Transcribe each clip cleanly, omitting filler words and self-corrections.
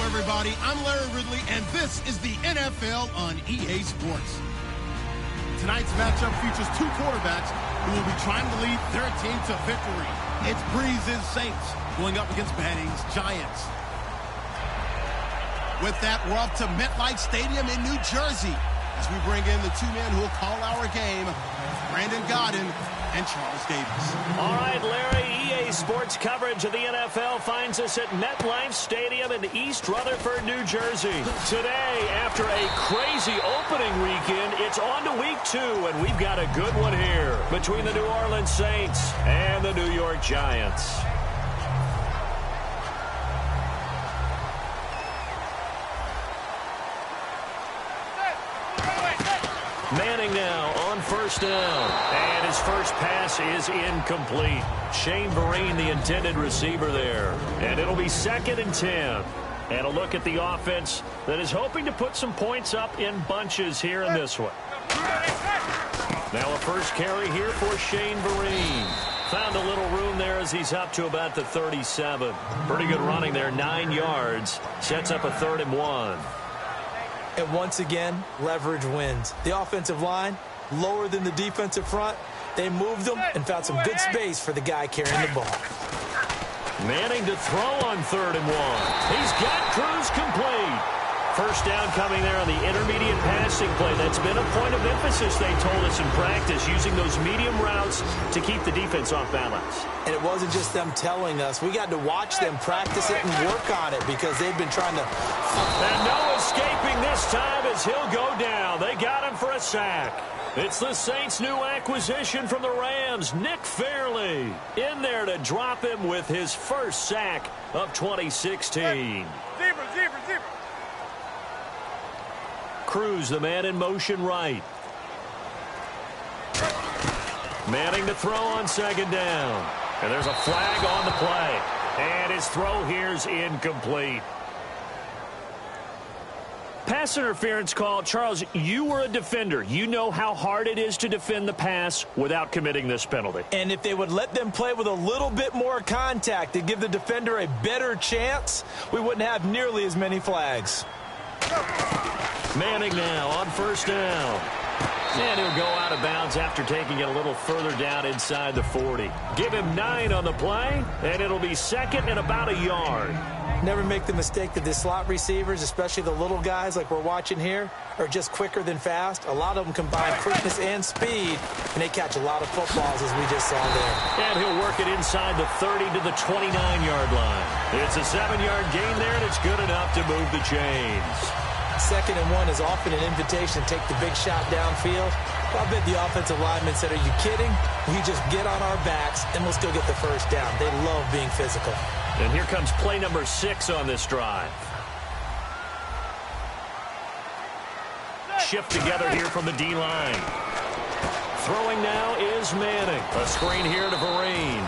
Everybody, I'm Larry Ridley, and this is the NFL on EA Sports. Tonight's matchup features two quarterbacks who will be trying to lead their team to victory. It's Breeze's Saints going up against Manning's Giants. With that, we're off to MetLife Stadium in New Jersey as we bring in the two men who will call our game, Brandon Gaudin and Charles Davis. All right, Larry, EA Sports coverage of the NFL finds us at MetLife Stadium in East Rutherford, New Jersey. Today, after a crazy opening weekend, it's on to week 2, and we've got a good one here between the New Orleans Saints and the New York Giants. Manning now on first down, and his first pass is incomplete. Shane Vereen, the intended receiver there, and it'll be 2nd and 10. And a look at the offense that is hoping to put some points up in bunches here in this one. Now a first carry here for Shane Vereen. Found a little room there as he's up to about the 37. Pretty good running there, 9 yards. Sets up a 3rd and 1. And once again, leverage wins. The offensive line, lower than the defensive front. They moved them and found some good space for the guy carrying the ball. Manning to throw on 3rd and 1. He's got Cruz complete. First down coming there on the intermediate passing play. That's been a point of emphasis, they told us in practice, using those medium routes to keep the defense off balance. And it wasn't just them telling us. We got to watch them practice it and work on it because they've been trying to... And no escaping this time as he'll go down. They got him for a sack. It's the Saints' new acquisition from the Rams, Nick Fairley, in there to drop him with his first sack of 2016. Zebra. Cruz, the man in motion right. Manning to throw on 2nd down. And there's a flag on the play. And his throw here's incomplete. Pass interference call. Charles, you were a defender. You know how hard it is to defend the pass without committing this penalty. And if they would let them play with a little bit more contact to give the defender a better chance, we wouldn't have nearly as many flags. Manning now on first down. And he'll go out of bounds after taking it a little further down inside the 40. Give him 9 on the play, and it'll be 2nd and about a yard. Never make the mistake that the slot receivers, especially the little guys like we're watching here, are just quicker than fast. A lot of them combine quickness and speed, and they catch a lot of footballs as we just saw there. And he'll work it inside the 30 to the 29-yard line. It's a 7-yard gain there, and it's good enough to move the chains. 2nd and 1 is often an invitation to take the big shot downfield. Well, I bet the offensive lineman said, are you kidding? We just get on our backs, and we'll still get the first down. They love being physical. And here comes play number 6 on this drive. Shift together here from the D-line. Throwing now is Manning. A screen here to Vereen.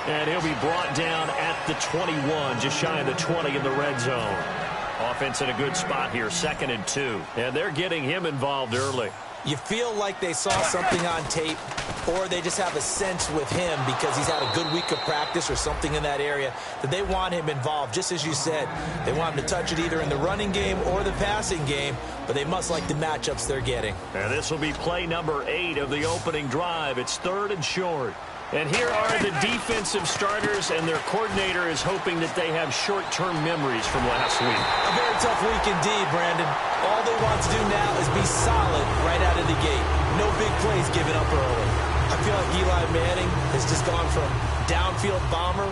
And he'll be brought down at the 21, just shy of the 20 in the red zone. Offense in a good spot here, 2nd and 2. And they're getting him involved early. You feel like they saw something on tape, or they just have a sense with him because he's had a good week of practice or something in that area that they want him involved. Just as you said, they want him to touch it either in the running game or the passing game, but they must like the matchups they're getting. And this will be play number 8 of the opening drive. It's 3rd and short. And here are the defensive starters, and their coordinator is hoping that they have short-term memories from last week. A very tough week indeed, Brandon. All they want to do now is be solid right out of the gate. No big plays given up early. I feel like Eli Manning has just gone from downfield bomber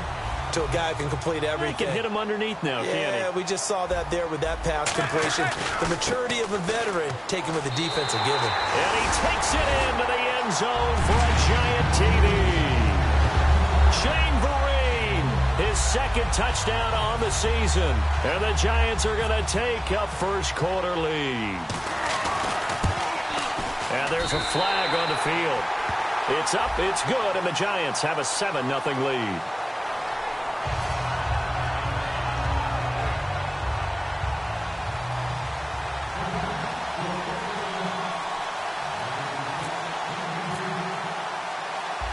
to a guy who can complete everything. He can hit him underneath now, can't he? Yeah, we just saw that there with that pass completion. The maturity of a veteran taken with the defensive given. And he takes it into the end zone for a giant TD. Shane Vereen, his 2nd touchdown on the season. And the Giants are going to take a first quarter lead. And there's a flag on the field. It's up, it's good, and the Giants have a 7-0 lead.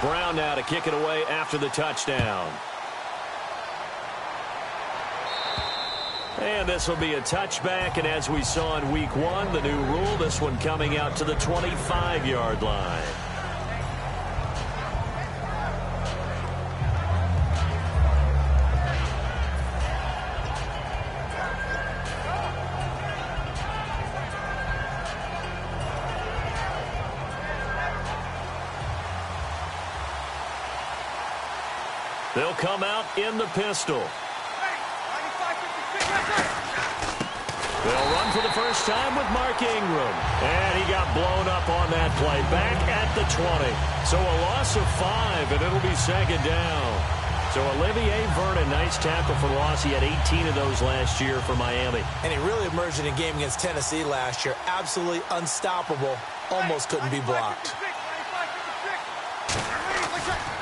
Brown now to kick it away after the touchdown. And this will be a touchback, and as we saw in week 1, the new rule, this one coming out to the 25-yard line. They'll come out in the pistol. They'll run for the first time with Mark Ingram. And he got blown up on that play. Back at the 20. So a loss of 5, and it'll be second down. So Olivier Vernon, nice tackle for loss. He had 18 of those last year for Miami. And he really emerged in a game against Tennessee last year. Absolutely unstoppable. Almost couldn't be blocked.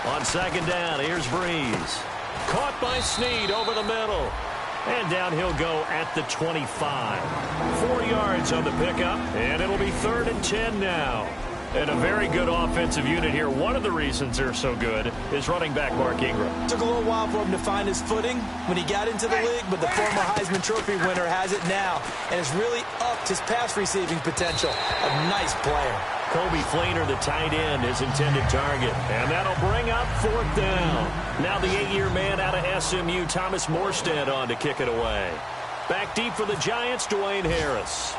On second down, here's Breeze. Caught by Snead over the middle. And down he'll go at the 25. 4 yards on the pickup, and it'll be 3rd and 10 now. And a very good offensive unit here. One of the reasons they're so good is running back Mark Ingram. Took a little while for him to find his footing when he got into the league, but the former Heisman Trophy winner has it now, and has really upped his pass receiving potential. A nice player. Kobe Fleener, the tight end, his intended target. And that'll bring up 4th down. Now the 8-year man out of SMU, Thomas Morstead, on to kick it away. Back deep for the Giants, Dwayne Harris.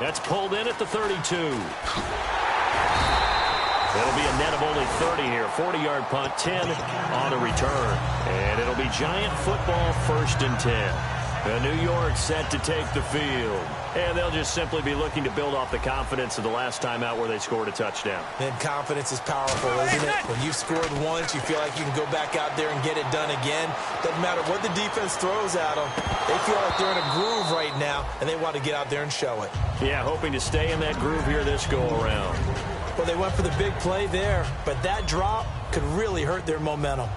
That's pulled in at the 32. It'll be a net of only 30 here. 40-yard punt, 10 on the return. And it'll be Giant football, 1st and 10. New York set to take the field. And they'll just simply be looking to build off the confidence of the last time out where they scored a touchdown. And confidence is powerful, isn't it? When you've scored once, you feel like you can go back out there and get it done again. Doesn't matter what the defense throws at them. They feel like they're in a groove right now, and they want to get out there and show it. Yeah, hoping to stay in that groove here this go-around. Well, they went for the big play there, but that drop could really hurt their momentum.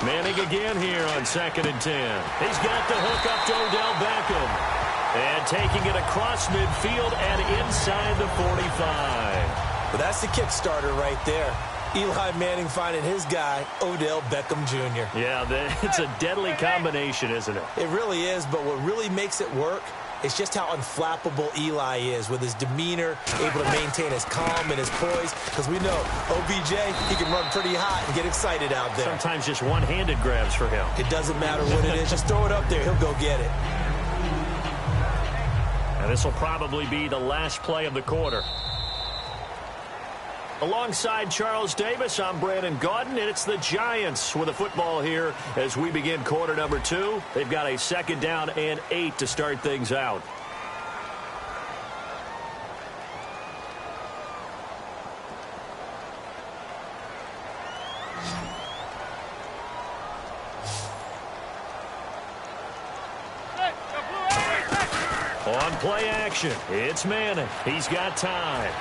Manning again here on 2nd and 10. He's got the hook up to Odell Beckham. And taking it across midfield and inside the 45. But that's the kickstarter right there. Eli Manning finding his guy, Odell Beckham Jr. Yeah, it's a deadly combination, isn't it? It really is, but what really makes it work is just how unflappable Eli is with his demeanor, able to maintain his calm and his poise. Because we know OBJ, he can run pretty hot and get excited out there. Sometimes just one-handed grabs for him. It doesn't matter what it is. Just throw it up there. He'll go get it. And this will probably be the last play of the quarter. Alongside Charles Davis, I'm Brandon Gaudin, and it's the Giants with the football here as we begin quarter number 2. They've got a 2nd down and 8 to start things out. On play action, it's Manning. He's got time.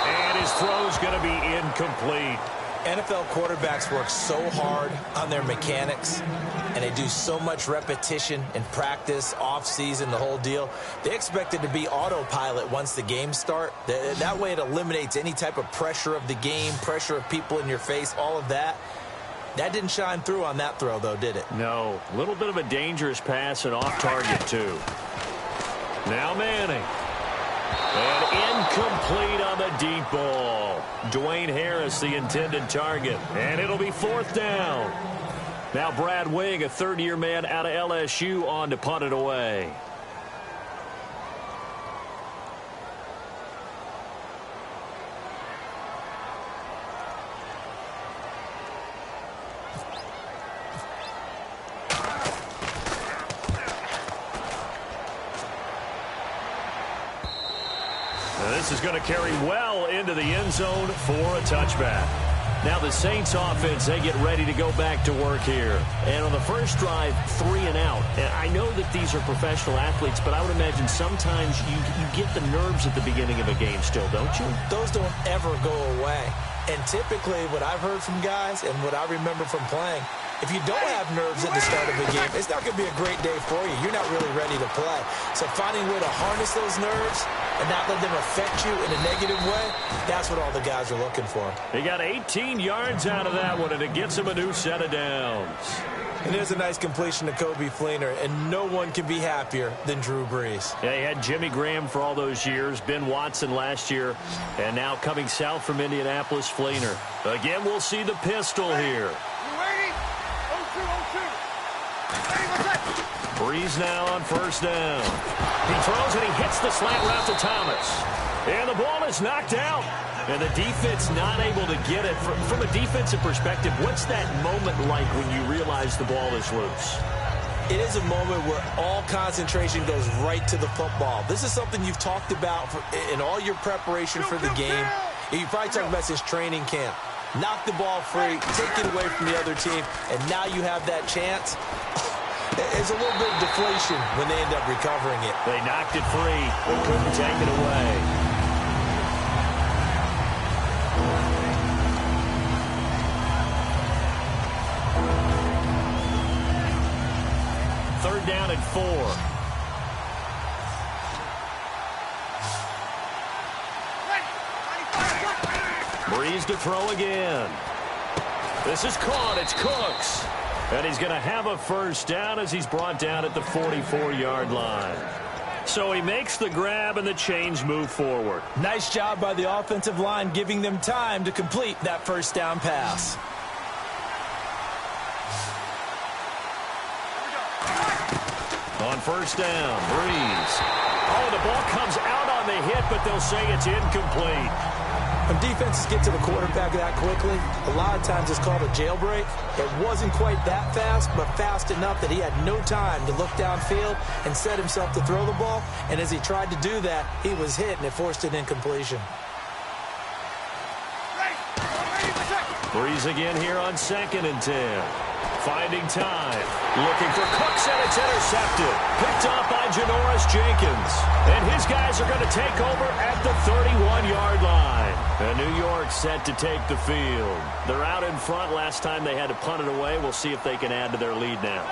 And his throw's going to be incomplete. NFL quarterbacks work so hard on their mechanics, and they do so much repetition in practice, off-season, the whole deal. They expect it to be autopilot once the games start. That way it eliminates any type of pressure of the game, pressure of people in your face, all of that. That didn't shine through on that throw, though, did it? No. A little bit of a dangerous pass and off target, too. Now Manning. And incomplete on the deep ball. Dwayne Harris, the intended target. And it'll be 4th down. Now Brad Wing, a 3rd-year man out of LSU, on to punt it away. This is going to carry well into the end zone for a touchback. Now the Saints offense, they get ready to go back to work here. And on the first drive, 3 and out. And I know that these are professional athletes, but I would imagine sometimes you get the nerves at the beginning of a game still, don't you? Those don't ever go away. And typically what I've heard from guys and what I remember from playing, if you don't have nerves at the start of a game, it's not going to be a great day for you. You're not really ready to play. So finding a way to harness those nerves and not let them affect you in a negative way, that's what all the guys are looking for. He got 18 yards out of that one, and it gets him a new set of downs. And there's a nice completion to Coby Fleener, and no one can be happier than Drew Brees. Yeah, he had Jimmy Graham for all those years, Ben Watson last year, and now coming south from Indianapolis, Fleener. Again, we'll see the pistol here. Brees now on first down. He throws and he hits the slant route to Thomas. And the ball is knocked out. And the defense not able to get it. From a defensive perspective, what's that moment like when you realize the ball is loose? It is a moment where all concentration goes right to the football. This is something you've talked about in all your preparation for the game. You probably talked about since training camp. Knock the ball free, take it away from the other team, and now you have that chance. There's a little bit of deflation when they end up recovering it. They knocked it free, but couldn't take it away. Third down and 4. Brees to throw again. This is caught. It's Cooks. And he's going to have a first down as he's brought down at the 44-yard line. So he makes the grab and the chains move forward. Nice job by the offensive line giving them time to complete that first down pass. On first down, Brees. Oh, the ball comes out on the hit, but they'll say it's incomplete. When defenses get to the quarterback that quickly, a lot of times it's called a jailbreak. It wasn't quite that fast, but fast enough that he had no time to look downfield and set himself to throw the ball. And as he tried to do that, he was hit, and it forced an incompletion. Brees again here on 2nd and 10. Finding time. Looking for Cooks, and it's intercepted. Picked up by Janoris Jenkins. And his guys are going to take over at the 31-yard line. And New York set to take the field. They're out in front. Last time they had to punt it away. We'll see if they can add to their lead now.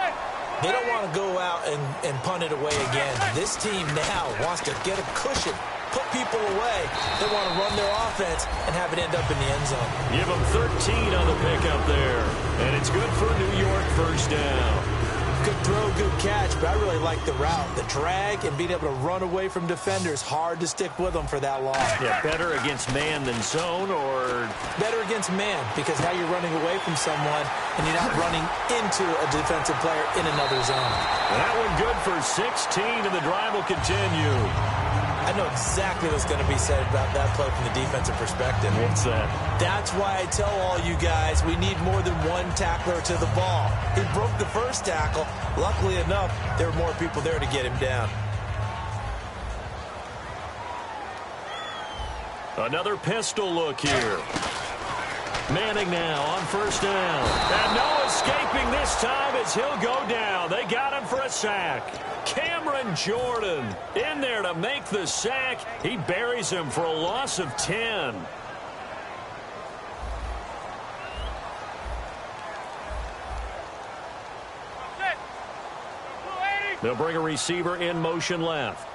They don't want to go out and punt it away again. This team now wants to get a cushion, put people away. They want to run their offense and have it end up in the end zone. Give them 13 on the pickup there. And it's good for New York first down. Good throw, good catch, but I really like the route. The drag and being able to run away from defenders, hard to stick with them for that long. Yeah, better against man than zone, or? Better against man, because now you're running away from someone and you're not running into a defensive player in another zone. That one good for 16, and the drive will continue. I know exactly what's going to be said about that play from the defensive perspective. What's that? That's why I tell all you guys we need more than one tackler to the ball. He broke the first tackle. Luckily enough, there were more people there to get him down. Another pistol look here. Manning now on first down. And no escaping this time as he'll go down. They got him for a sack. Cameron Jordan in there to make the sack. He buries him for a loss of 10. They'll bring a receiver in motion left.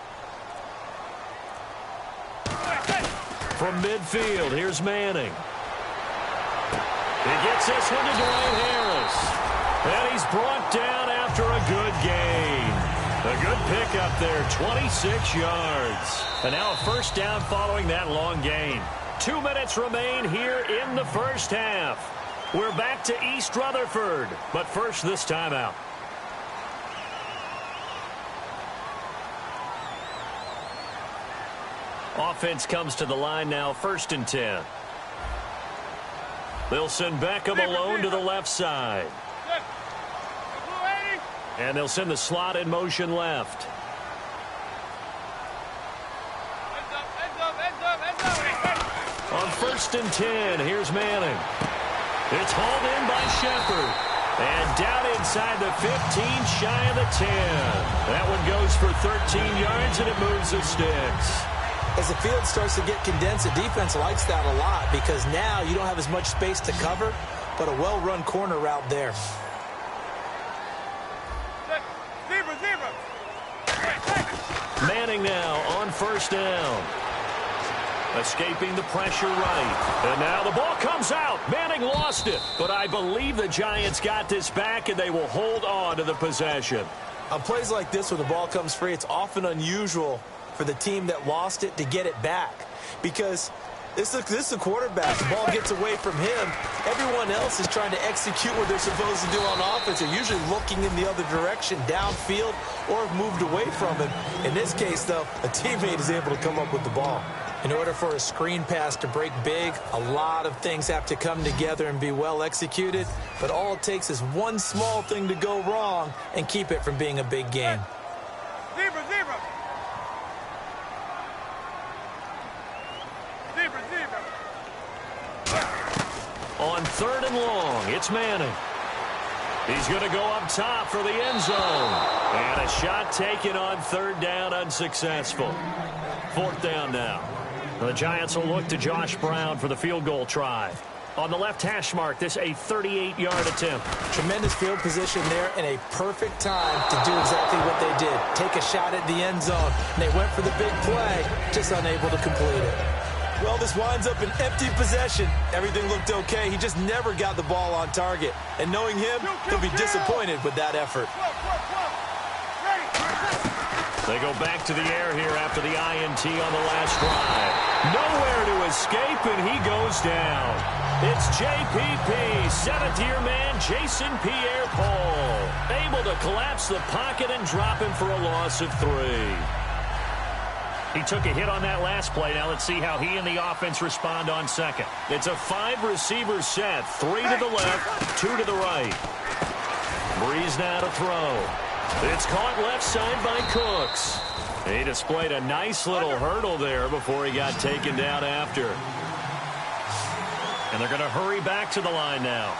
From midfield, here's Manning. He gets this one to Dwayne Harris. And he's brought down after a good gain. A good pickup there, 26 yards. And now a first down following that long gain. 2 minutes remain here in the first half. We're back to East Rutherford. But first, this timeout. Offense comes to the line now, 1st and 10. They'll send Beckham alone to the left side. And they'll send the slot in motion left. On 1st and 10, here's Manning. It's hauled in by Shepard. And down inside the 15, shy of the 10. That one goes for 13 yards, and it moves the sticks. As the field starts to get condensed, the defense likes that a lot because now you don't have as much space to cover, but a well-run corner route there. Manning now on first down. Escaping the pressure right. And now the ball comes out. Manning lost it. But I believe the Giants got this back, and they will hold on to the possession. On plays like this where the ball comes free, it's often unusual for the team that lost it to get it back. Because this is a quarterback. The ball gets away from him. Everyone else is trying to execute what they're supposed to do on offense. They're usually looking in the other direction, downfield, or have moved away from him. In this case, though, a teammate is able to come up with the ball. In order for a screen pass to break big, a lot of things have to come together and be well executed. But all it takes is one small thing to go wrong and keep it from being a big game. Zebra. On third and long, it's Manning. He's going to go up top for the end zone. And a shot taken on third down, unsuccessful. Fourth down now. The Giants will look to Josh Brown for the field goal try. On the left hash mark, this a 38-yard attempt. Tremendous field position there and a perfect time to do exactly what they did. Take a shot at the end zone. And they went for the big play, just unable to complete it. Well, this winds up an empty possession. Everything looked okay. He just never got the ball on target. And knowing him, he'll be disappointed with that effort. They go back to the air here after the INT on the last drive. Nowhere to escape, and he goes down. It's JPP, seventh-year man Jason Pierre-Paul, able to collapse the pocket and drop him for a loss of 3. He took a hit on that last play. Now let's see how he and the offense respond on second. It's a 5-receiver set, 3 to the left, 2 to the right. Breeze now to throw. It's caught left side by Cooks. He displayed a nice little hurdle there before he got taken down after. And they're going to hurry back to the line now.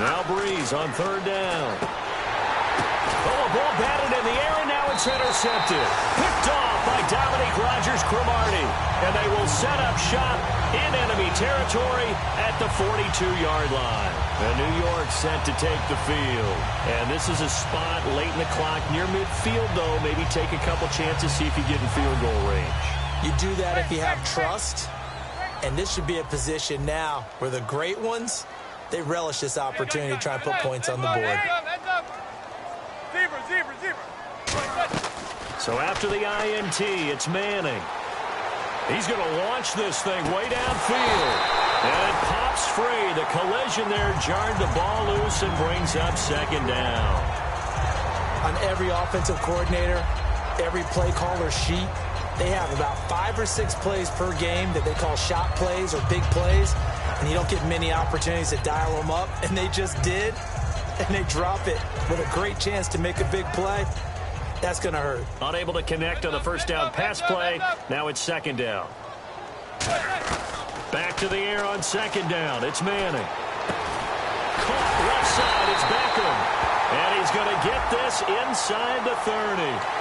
Now Breeze on third down. Oh, a ball batted in the air, and now it's intercepted. Picked off by Dominique Rodgers-Cromartie. And they will set up shop in enemy territory at the 42-yard line. And New York set to take the field. And this is a spot late in the clock near midfield, though. Maybe take a couple chances, see if you get in field goal range. You do that if you have trust. And this should be a position now where the great ones, they relish this opportunity to try and put points on the board. So after the INT, it's Manning. He's going to launch this thing way downfield. And it pops free. The collision there jarred the ball loose and brings up second down. On every offensive coordinator, every play caller sheet, they have about 5 or 6 plays per game that they call shot plays or big plays. And you don't get many opportunities to dial them up. And they just did. And they drop it with a great chance to make a big play. That's going to hurt. Unable to connect on the first down pass play. Now it's second down. Back to the air on second down. It's Manning. Caught left side. It's Beckham. And he's going to get this inside the 30.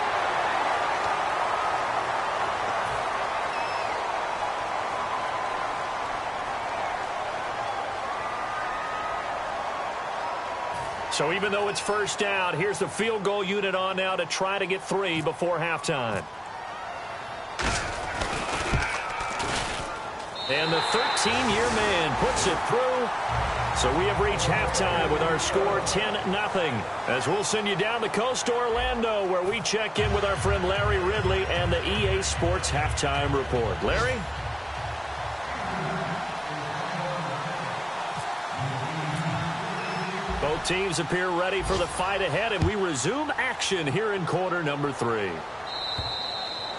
So even though it's first down, here's the field goal unit on now to try to get 3 before halftime. And the 13-year man puts it through. So we have reached halftime with our score 10-0. As we'll send you down the coast to Orlando, where we check in with our friend Larry Ridley and the EA Sports Halftime Report. Larry? Both teams appear ready for the fight ahead, and we resume action here in quarter number 3.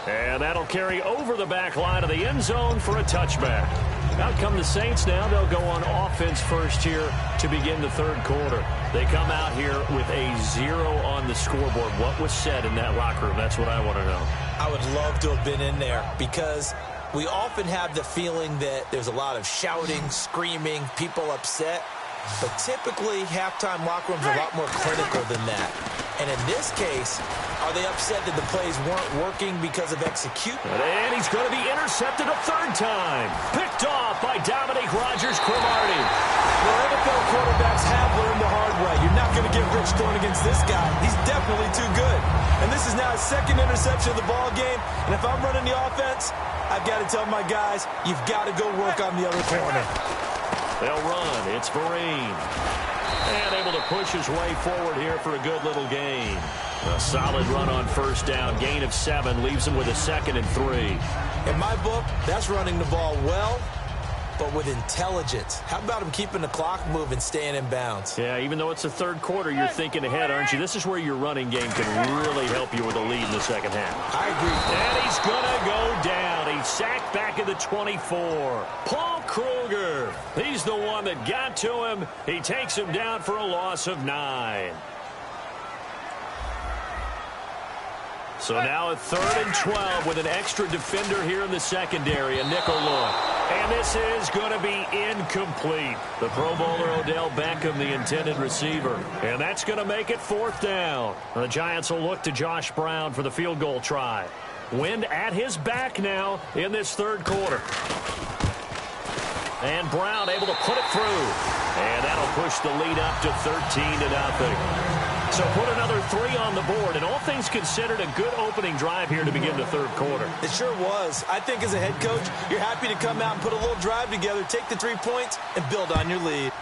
And that'll carry over the back line of the end zone for a touchback. Out come the Saints now. They'll go on offense first here to begin the third quarter. They come out here with a 0 on the scoreboard. What was said in that locker room? That's what I want to know. I would love to have been in there because we often have the feeling that there's a lot of shouting, screaming, people upset. But typically, halftime locker rooms are a lot more clinical than that. And in this case, are they upset that the plays weren't working because of execution? And he's going to be intercepted a third time. Picked off by Dominique Rodgers-Cromartie. Well, NFL quarterbacks have learned the hard way. You're not going to get rich throwing against this guy. He's definitely too good. And this is now his second interception of the ball game. And if I'm running the offense, I've got to tell my guys, you've got to go work on the other corner. They'll run. It's Vereen. And able to push his way forward here for a good little gain. A solid run on first down. Gain of 7 leaves him with a 2nd and 3. In my book, that's running the ball well, but with intelligence. How about him keeping the clock moving, staying in bounds? Yeah, even though it's the third quarter, you're thinking ahead, aren't you? This is where your running game can really help you with a lead in the second half. I agree. And he's going to go down. He's sacked back at the 24. Paul Kruger, he's the one that got to him. He takes him down for a loss of 9. So now a 3rd and 12 with an extra defender here in the secondary, a nickel look. And this is going to be incomplete. The Pro Bowler Odell Beckham, the intended receiver. And that's going to make it 4th down. The Giants will look to Josh Brown for the field goal try. Wind at his back now in this third quarter. And Brown able to put it through. And that'll push the lead up to 13-0. So put another 3 on the board, and all things considered, a good opening drive here to begin the third quarter. It sure was. I think as a head coach, you're happy to come out and put a little drive together, take the 3 points, and build on your lead.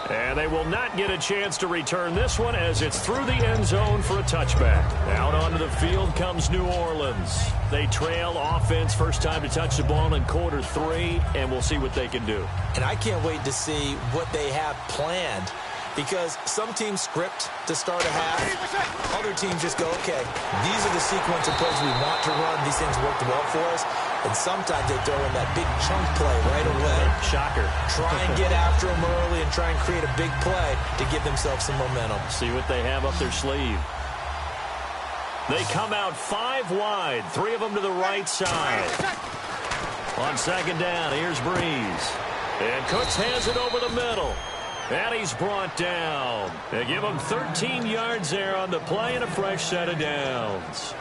And they will not get a chance to return this one as it's through the end zone for a touchback. Out onto the field comes New Orleans. They trail offense, first time to touch the ball in quarter 3, and we'll see what they can do. And I can't wait to see what they have planned, because some teams script to start a half. Other teams just go, okay, these are the sequence of plays we want to run. These things worked well for us. And sometimes they throw in that big chunk play right away. Shocker. Try and get after them early and try and create a big play to give themselves some momentum. See what they have up their sleeve. They come out 5 wide, 3 of them to the right side. On second down, here's Breeze. And Cooks has it over the middle. And he's brought down. They give him 13 yards there on the play and a fresh set of downs.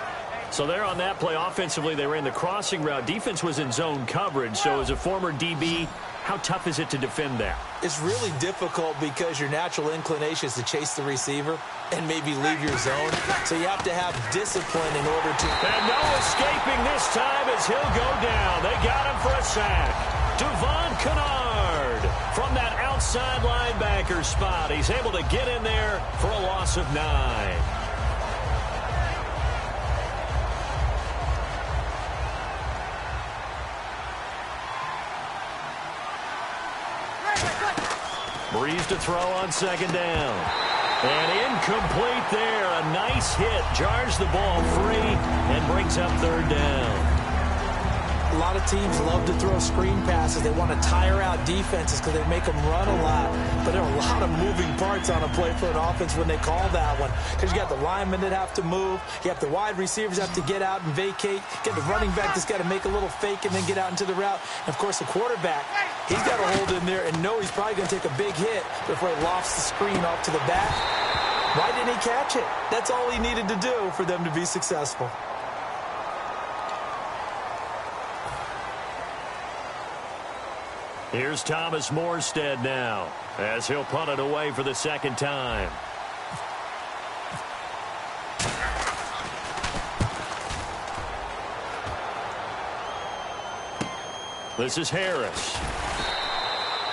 So there on that play, offensively, they ran the crossing route. Defense was in zone coverage. So as a former DB, how tough is it to defend that? It's really difficult because your natural inclination is to chase the receiver and maybe leave your zone. So you have to have discipline in order to... And no escaping this time as he'll go down. They got him for a sack. Devon Kennard from that outside linebacker spot. He's able to get in there for a loss of 9. Breeze to throw on second down. And incomplete there. A nice hit. Jars the ball free and brings up third down. A lot of teams love to throw screen passes. They want to tire out defenses because they make them run a lot. But there are a lot of moving parts on a play for an offense when they call that one. Because you got the linemen that have to move. You have the wide receivers have to get out and vacate. You get the running back that's got to make a little fake and then get out into the route. And, of course, the quarterback, he's got to hold in there and know he's probably going to take a big hit before he lofts the screen off to the back. Why didn't he catch it? That's all he needed to do for them to be successful. Here's Thomas Morstead now as he'll punt it away for the second time. This is Harris.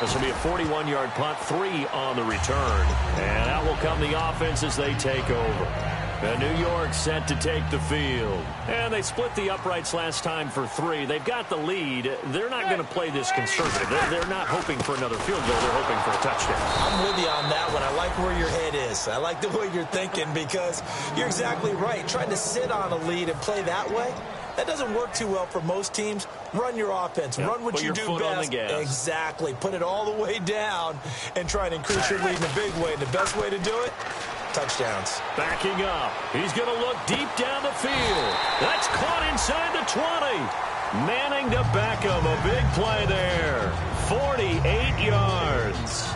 This will be a 41-yard punt, 3 on the return. And out will come the offense as they take over. And New York set to take the field. And they split the uprights last time for 3. They've got the lead. They're not going to play this conservative. They're not hoping for another field goal. They're hoping for a touchdown. I'm with you on that one. I like where your head is. I like the way you're thinking because you're exactly right. Trying to sit on a lead and play that way, that doesn't work too well for most teams. Run your offense. Run what you do best. Exactly. Put it all the way down and try and increase your lead in a big way. And the best way to do it, touchdowns. Backing up. He's going to look deep down the field. That's caught inside the 20. Manning to Beckham. A big play there. 48 yards.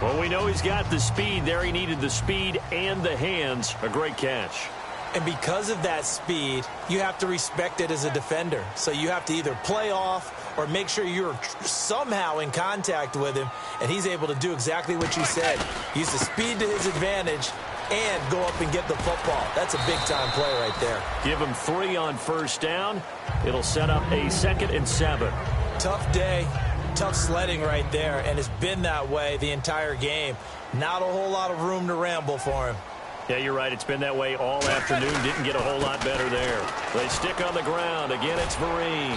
Well, we know he's got the speed there. He needed the speed and the hands. A great catch. And because of that speed, you have to respect it as a defender. So you have to either play off or make sure you're somehow in contact with him, and he's able to do exactly what you said. Use the speed to his advantage and go up and get the football. That's a big-time play right there. Give him 3 on first down. It'll set up a 2nd and 7. Tough day, tough sledding right there, and it's been that way the entire game. Not a whole lot of room to ramble for him. Yeah, you're right. It's been that way all afternoon. Didn't get a whole lot better there. They stick on the ground. Again, it's Vereen.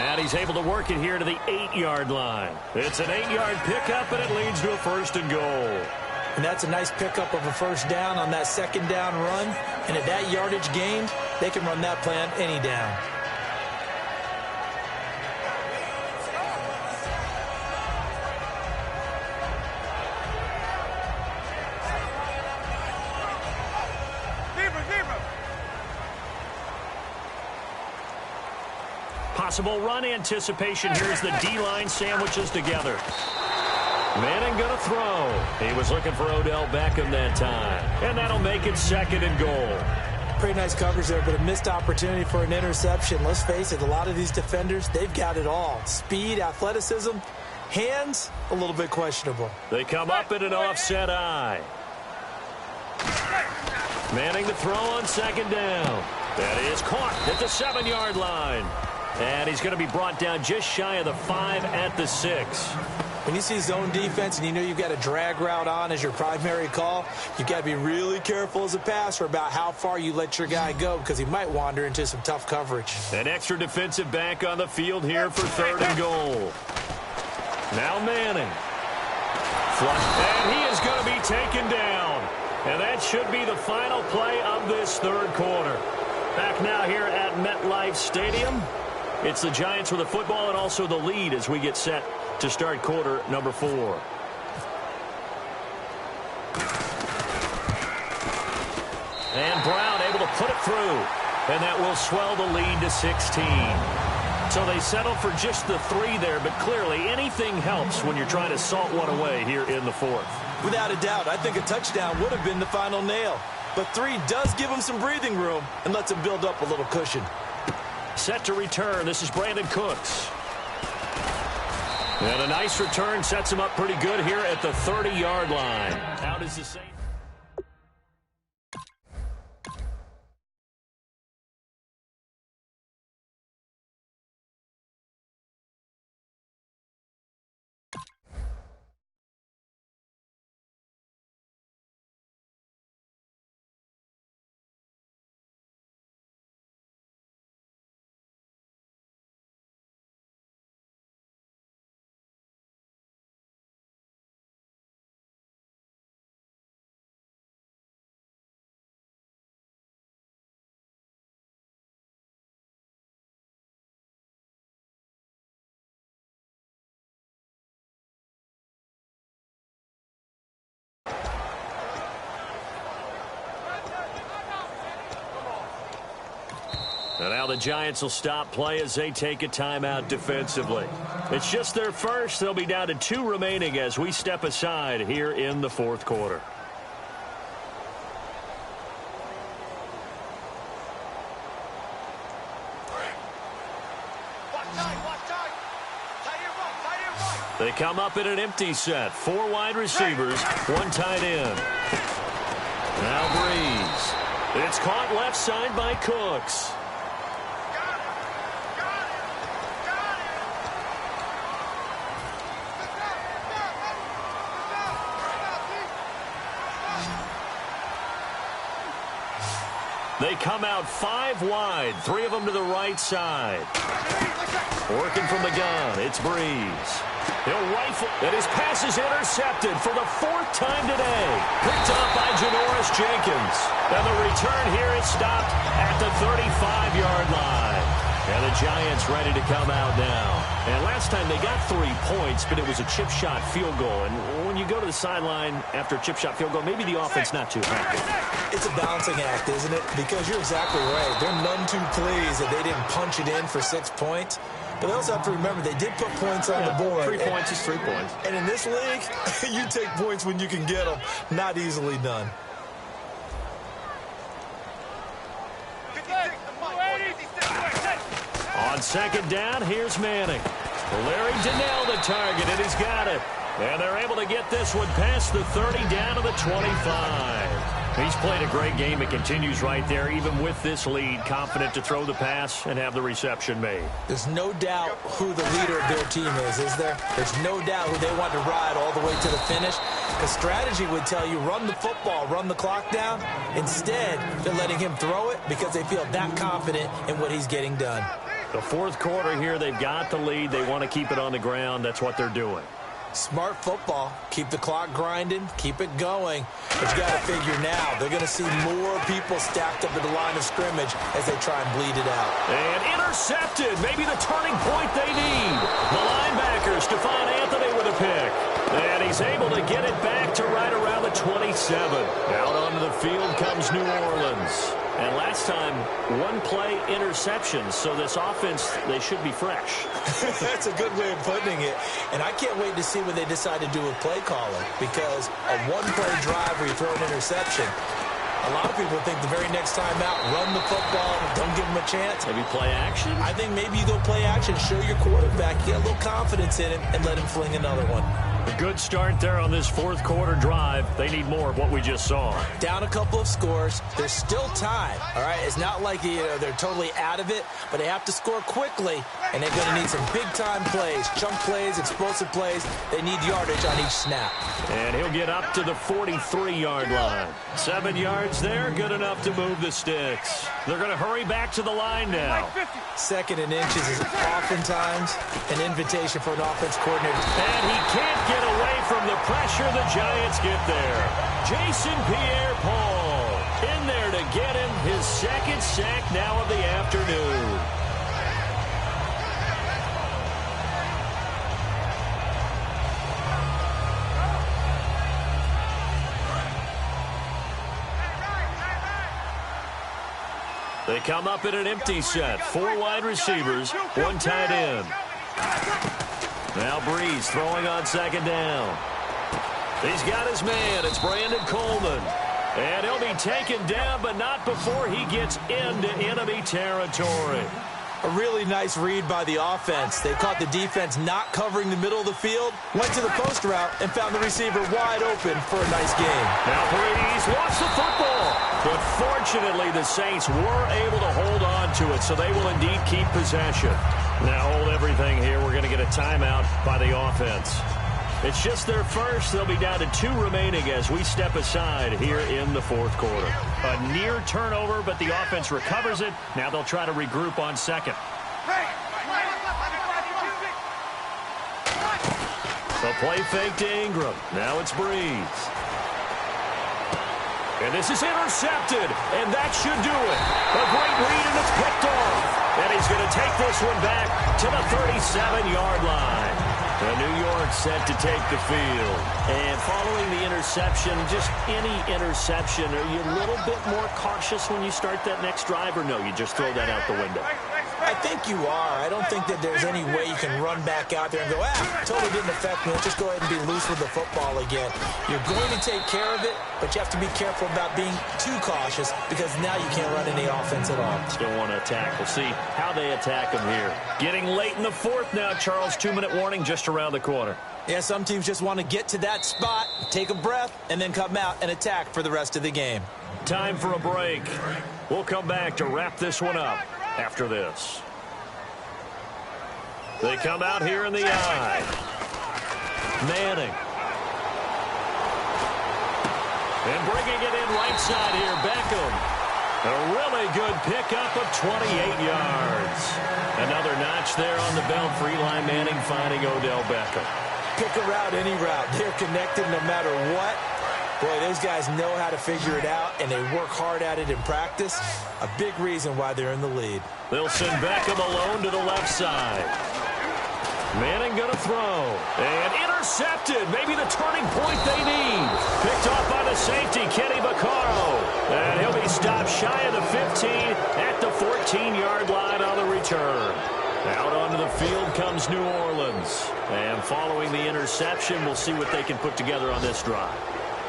And he's able to work it here to the 8-yard line. It's an 8-yard pickup, and it leads to a 1st and goal. And that's a nice pickup of a first down on that second down run. And at that yardage gained, they can run that play on any down. Possible run anticipation. Here's the D-line sandwiches together. Manning going to throw. He was looking for Odell Beckham that time. And that'll make it 2nd and goal. Pretty nice coverage there, but a missed opportunity for an interception. Let's face it, a lot of these defenders, they've got it all. Speed, athleticism, hands, a little bit questionable. They come up in an offset eye. Manning to throw on 2nd down. That is caught at the 7-yard line. And he's going to be brought down just shy of the 5 at the 6. When you see zone defense and you know you've got a drag route on as your primary call, you've got to be really careful as a passer about how far you let your guy go because he might wander into some tough coverage. An extra defensive back on the field here for 3rd and goal. Now Manning. And he is going to be taken down. And that should be the final play of this 3rd quarter. Back now here at MetLife Stadium. It's the Giants with the football and also the lead as we get set to start quarter number 4. And Brown able to put it through. And that will swell the lead to 16. So they settle for just the 3 there, but clearly anything helps when you're trying to salt one away here in the 4th. Without a doubt, I think a touchdown would have been the final nail. But 3 does give them some breathing room and lets them build up a little cushion. Set to return. This is Brandon Cooks. And a nice return sets him up pretty good here at the 30-yard line. How does the same? And now the Giants will stop play as they take a timeout defensively. It's just their first. They'll be down to 2 remaining as we step aside here in the 4th quarter. They come up in an empty set. 4 wide receivers, 1 tight end. Now Breeze. It's caught left side by Cooks. They come out 5 wide, 3 of them to the right side. Working from the gun, it's Breeze. He'll rifle, and his pass is intercepted for the 4th time today. Picked up by Janoris Jenkins. And the return here is stopped at the 35-yard line. And the Giants ready to come out now. And last time they got 3 points, but it was a chip shot field goal. And when you go to the sideline after a chip shot field goal, maybe the offense not too happy. It's a balancing act, isn't it? Because you're exactly right. They're none too pleased that they didn't punch it in for 6 points. But they also have to remember they did put points on the board. 3 points is 3 points. And in this league, you take points when you can get them. Not easily done. On second down, here's Manning. Larry Donnell the target, and he's got it. And they're able to get this one past the 30 down to the 25. He's played a great game. It continues right there, even with this lead, confident to throw the pass and have the reception made. There's no doubt who the leader of their team is there? There's no doubt who they want to ride all the way to the finish. The strategy would tell you run the football, run the clock down. Instead, they're letting him throw it because they feel that confident in what he's getting done. The fourth quarter here, they've got the lead. They want to keep it on the ground. That's what they're doing. Smart football. Keep the clock grinding. Keep it going. But you got to figure now, they're going to see more people stacked up at the line of scrimmage as they try and bleed it out. And intercepted. Maybe the turning point they need. The linebacker, Stephon Anthony with a pick. And he's able to get it back to right around the 27. Out onto the field comes New Orleans. And last time, one play interception. So this offense, they should be fresh. That's a good way of putting it. And I can't wait to see what they decide to do with play calling. Because a one-play drive where you throw an interception, a lot of people think the very next time out, run the football, don't give them a chance. Maybe play action? I think maybe you go play action, show your quarterback, get a little confidence in him, and let him fling another one. A good start there on this fourth quarter drive. They need more of what we just saw. Down a couple of scores. There's still time, all right? It's not like they're totally out of it, but they have to score quickly, and they're going to need some big-time plays, chunk plays, explosive plays. They need yardage on each snap. And he'll get up to the 43-yard line. 7 yards there, good enough to move the sticks. They're going to hurry back to the line now. Second and inches is oftentimes an invitation for an offense coordinator. And he can't get away from the pressure. The Giants get there. Jason Pierre-Paul in there to get him his second sack now of the afternoon. They come up in an empty set. 4 wide receivers, 1 tight end. Now Breeze throwing on second down. He's got his man. It's Brandon Coleman. And he'll be taken down, but not before he gets into enemy territory. A really nice read by the offense. They caught the defense not covering the middle of the field, went to the post route, and found the receiver wide open for a nice game. Now Breeze wants the football. But fortunately, the Saints were able to hold on to it, so they will indeed keep possession. Now hold everything here. We're going to get a timeout by the offense. It's just their first. They'll be down to 2 remaining as we step aside here in the fourth quarter. A near turnover, but the offense recovers it. Now they'll try to regroup on second. The play fake to Ingram. Now it's Breeze. And this is intercepted, and that should do it. A great read, and it's picked off. And he's going to take this one back to the 37-yard line. And New York set to take the field. And following the interception, just any interception, are you a little bit more cautious when you start that next drive, or no, you just throw that out the window? I think you are. I don't think that there's any way you can run back out there and go, totally didn't affect me. Let's just go ahead and be loose with the football again. You're going to take care of it, but you have to be careful about being too cautious because now you can't run any offense at all. Still want to attack. We'll see how they attack them here. Getting late in the fourth now, Charles. 2-minute warning just around the corner. Yeah, some teams just want to get to that spot, take a breath, and then come out and attack for the rest of the game. Time for a break. We'll come back to wrap this one up after this. They come out here in the eye. Manning. And bringing it in right side here, Beckham. A really good pickup of 28 yards. Another notch there on the belt for Eli Manning finding Odell Beckham. Pick a route, any route. They're connected no matter what. Boy, those guys know how to figure it out, and they work hard at it in practice. A big reason why they're in the lead. They'll send Beckham alone to the left side. Manning going to throw. And intercepted. Maybe the turning point they need. Picked off by the safety, Kenny Vaccaro. And he'll be stopped shy of the 15 at the 14-yard line on the return. Out onto the field comes New Orleans. And following the interception, we'll see what they can put together on this drive.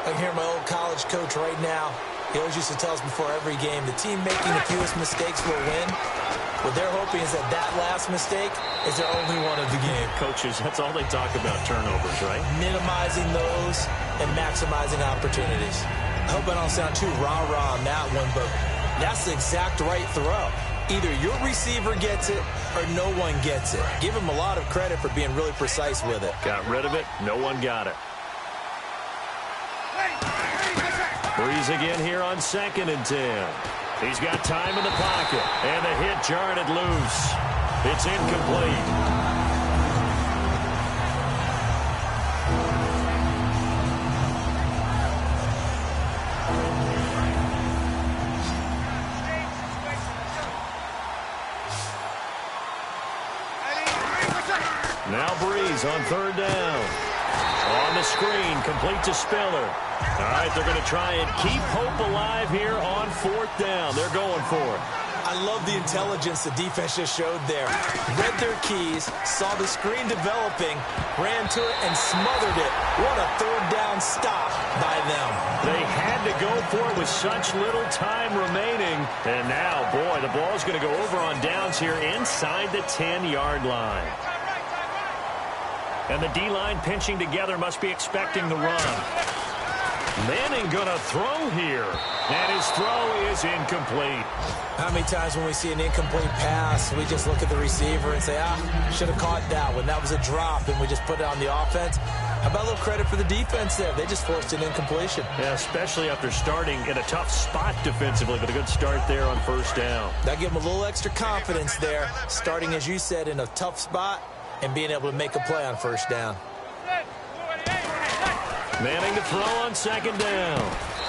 I can hear my old college coach right now. He always used to tell us before every game, the team making the fewest mistakes will win. What they're hoping is that last mistake is their only one of the game. Coaches, that's all they talk about, turnovers, right? Minimizing those and maximizing opportunities. I hope I don't sound too rah-rah on that one, but that's the exact right throw. Either your receiver gets it or no one gets it. Give him a lot of credit for being really precise with it. Got rid of it. No one got it. Breeze again here on 2nd and 10. He's got time in the pocket. And the hit jarred it loose. It's incomplete. Now Breeze on 3rd down. On the screen, complete to Spiller. All right, they're going to try and keep hope alive here on 4th down. They're going for it. I love the intelligence the defense just showed there. Read their keys, saw the screen developing, ran to it, and smothered it. What a 3rd down stop by them. They had to go for it with such little time remaining. And now, boy, the ball's going to go over on downs here inside the 10-yard line. And the D-line pinching together must be expecting the run. Manning going to throw here. And his throw is incomplete. How many times when we see an incomplete pass, we just look at the receiver and say, should have caught that one. That was a drop, and we just put it on the offense. How about a little credit for the defense there? They just forced an incompletion. Yeah, especially after starting in a tough spot defensively, but a good start there on 1st down. That gave them a little extra confidence there, starting, as you said, in a tough spot and being able to make a play on 1st down. Manning to throw on 2nd down.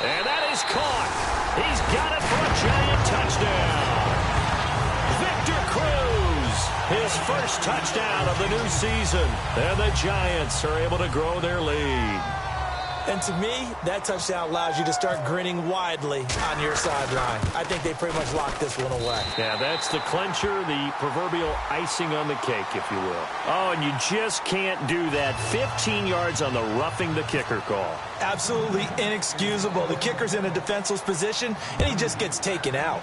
And that is caught. He's got it for a giant touchdown. Victor Cruz, his first touchdown of the new season. And the Giants are able to grow their lead. And to me, that touchdown allows you to start grinning widely on your sideline. I think they pretty much locked this one away. Yeah, that's the clincher, the proverbial icing on the cake, if you will. Oh, and you just can't do that. 15 yards on the roughing the kicker call. Absolutely inexcusable. The kicker's in a defenseless position, and he just gets taken out.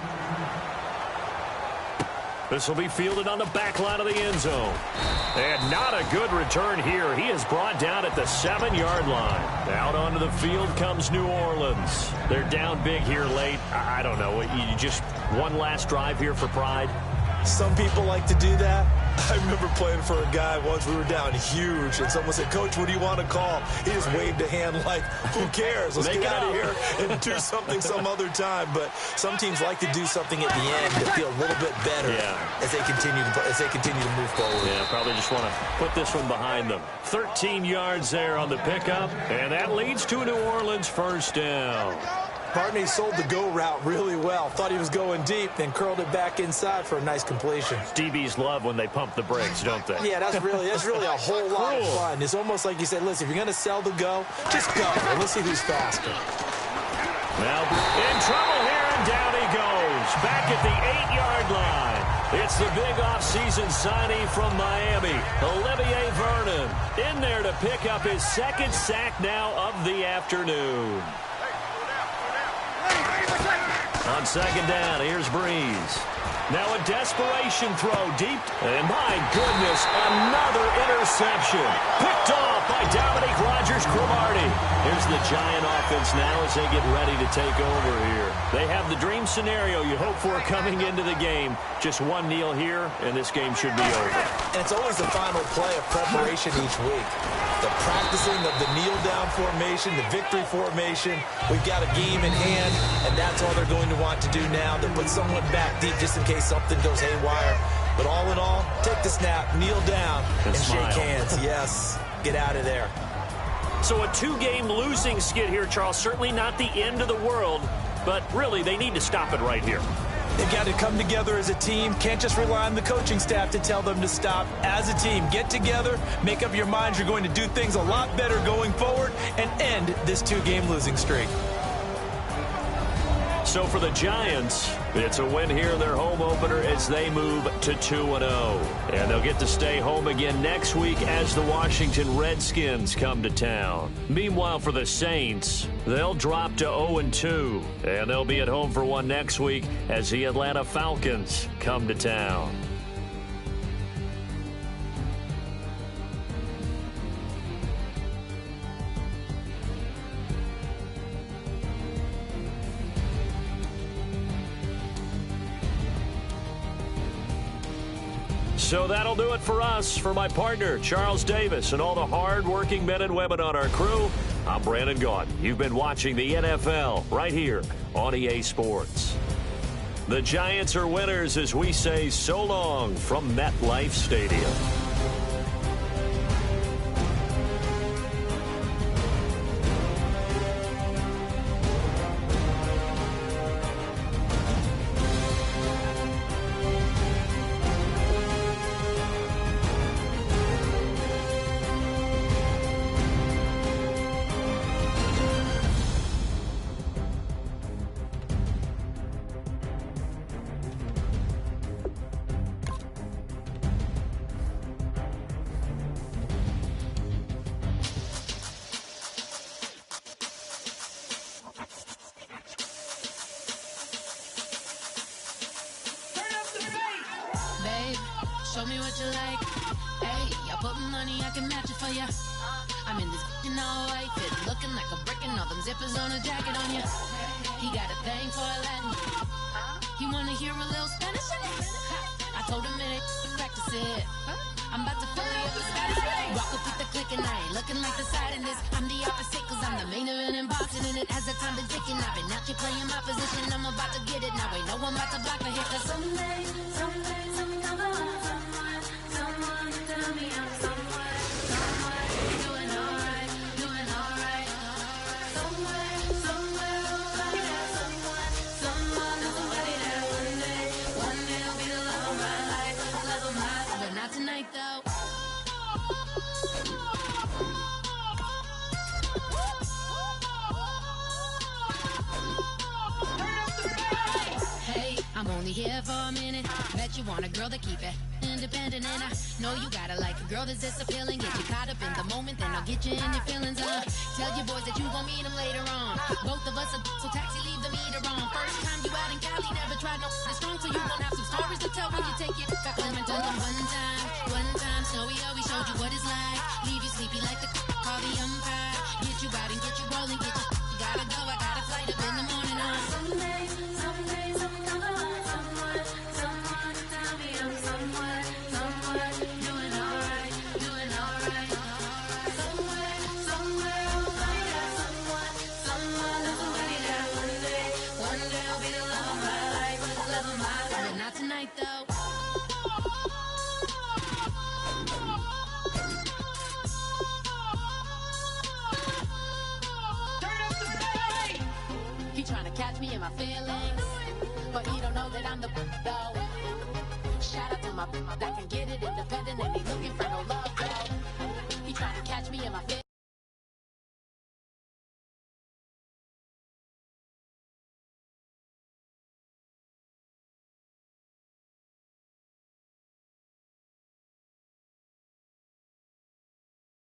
This will be fielded on the back line of the end zone. And not a good return here. He is brought down at the 7-yard line. Out onto the field comes New Orleans. They're down big here late. I don't know. You just one last drive here for pride? Some people like to do that. I remember playing for a guy once. We were down huge, and someone said, "Coach, what do you want to call?" He just waved a hand like, who cares? Let's get out of here and do something some other time. But some teams like to do something at the end to feel a little bit better as they continue to move forward. Yeah, probably just want to put this one behind them. 13 yards there on the pickup, and that leads to a New Orleans 1st down. Barney sold the go route really well. Thought he was going deep, then curled it back inside for a nice completion. DBs love when they pump the brakes, don't they? Yeah, that's really a whole lot of fun. It's almost like you said, listen, if you're going to sell the go, just go. And let's see who's faster. Now in trouble here, and down he goes. Back at the 8-yard line. It's the big offseason signing from Miami, Olivier Vernon. In there to pick up his 2nd sack now of the afternoon. On 2nd down, here's Breeze. Now a desperation throw deep. And my goodness, another interception. Picked off by Dominique Rodgers-Cromartie. Here's the Giant offense now as they get ready to take over here. They have the dream scenario you hope for coming into the game. Just one kneel here, and this game should be over. And it's always the final play of preparation each week. The practicing of the kneel-down formation, the victory formation. We've got a game in hand, and that's all they're going to want to do now. They'll put someone back deep just in case something goes haywire. But all in all, take the snap, kneel down, and shake hands. Yes, get out of there. So a 2-game losing skid here, Charles. Certainly not the end of the world, but really they need to stop it right here. They've got to come together as a team. Can't just rely on the coaching staff to tell them to stop. As a team, get together, make up your minds you're going to do things a lot better going forward, and end this 2-game losing streak. So for the Giants, it's a win here in their home opener as they move to 2-0. And they'll get to stay home again next week as the Washington Redskins come to town. Meanwhile, for the Saints, they'll drop to 0-2. And they'll be at home for one next week as the Atlanta Falcons come to town. So that'll do it for us. For my partner, Charles Davis, and all the hard-working men and women on our crew, I'm Brandon Gaudin. You've been watching the NFL right here on EA Sports. The Giants are winners as we say so long from MetLife Stadium. Show me what you like. Hey, I put money, I can match it for ya. I'm in this all white fit, looking like a brick and all them zippers on a jacket on ya. He got a thing for a Latin. He wanna hear a little Spanish in it. I told him it ain't to practice it. I'm about to fully up the status. Walk up with the click and I ain't looking like the side in this. I'm the opposite cause I'm the main event and boxing in it. As the time been ticking, I've been out here playing my position. I'm about to get it now. Ain't no one about to block the hit. Cause someday, something comes along. Someone tell me I'm someone doing alright. Somewhere, somebody that somebody that one day will be the love of my life, but not tonight though. Hey, I'm only here for a minute. Bet you want a girl to keep it independent, and I know you gotta like a girl that's this appealing. Get you caught up in the moment, then I'll get you in your feelings. Tell your boys that you gon' meet them later on. Both of us are so taxi, leave the meter on. First time you out in Cali, never tried no strong, so you gon' have some stories to tell when you take it back home. And tell them one time, Snowy always showed you what it's like. Leave you sleepy like the call the umpire. Get you out and get you rolling, get you gotta go. I got a flight up in the morning on someday, something comes along. Someone tell me I'm someone doing alright. Somewhere, somebody that somebody that one day will be the love of my life, but not tonight though. He trying to catch me in my feelings, but he don't know that I'm the though. Shout out to my that can get it independent and he looking for no love though. He trying to catch me in my feelings.